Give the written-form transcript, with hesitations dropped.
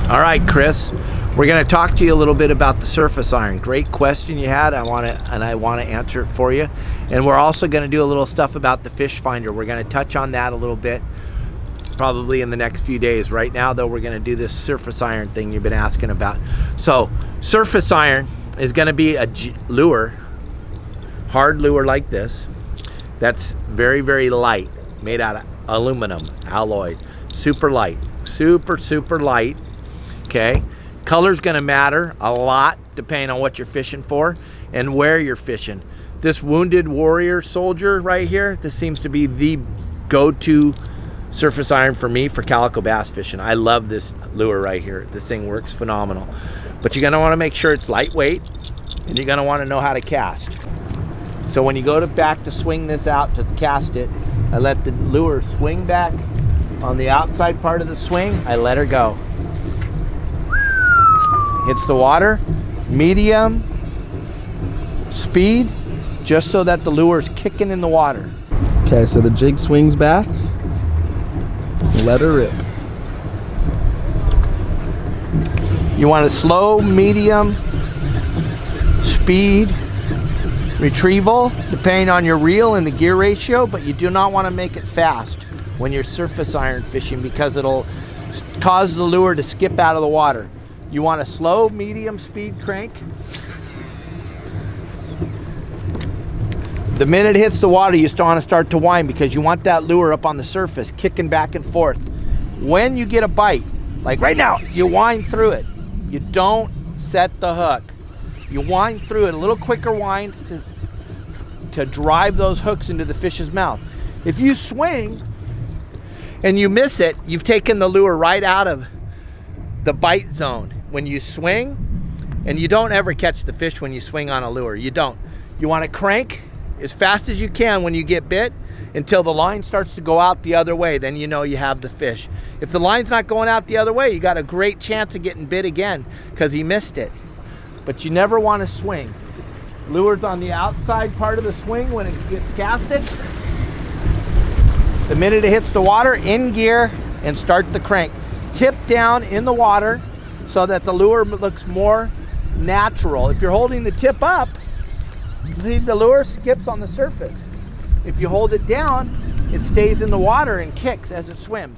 All right, Chris, we're going to talk to you a little bit about the surface iron. Great question you had. I want to answer it for you. And we're also going to do a little stuff about the fish finder. We're going to touch on that a little bit probably in the next few days. Right now, though, we're going to do this surface iron thing you've been asking about. So, surface iron is going to be a lure, hard lure like this, that's very, very light, made out of aluminum alloy, super light, super light. Okay, color's gonna matter a lot depending on what you're fishing for and where you're fishing. This Wounded Warrior Soldier right here, this seems to be the go-to surface iron for me for calico bass fishing. I love this lure right here. This thing works phenomenal. But you're gonna wanna make sure it's lightweight, and you're gonna wanna know how to cast. So when you go back to swing this out to cast it, I let the lure swing back on the outside part of the swing. I let her go. Hits the water, medium speed, just so that the lure is kicking in the water. Okay, so the jig swings back. Let her rip. You want a slow, medium speed retrieval depending on your reel and the gear ratio, but you do not want to make it fast when you're surface iron fishing because it'll cause the lure to skip out of the water. You want a slow, medium speed crank. The minute it hits the water, you still want to start to wind because you want that lure up on the surface, kicking back and forth. When you get a bite, like right now, you wind through it. You don't set the hook. You wind through it, a little quicker wind to drive those hooks into the fish's mouth. If you swing and you miss it, you've taken the lure right out of the bite zone. When you swing, and you don't ever catch the fish when you swing on a lure, you don't. You want to crank as fast as you can when you get bit until the line starts to go out the other way, then you know you have the fish. If the line's not going out the other way, you got a great chance of getting bit again because he missed it. But you never want to swing. Lure's on the outside part of the swing when it gets casted. The minute it hits the water, in gear and start the crank. Tip down in the water so that the lure looks more natural. If you're holding the tip up, the lure skips on the surface. If you hold it down, it stays in the water and kicks as it swims.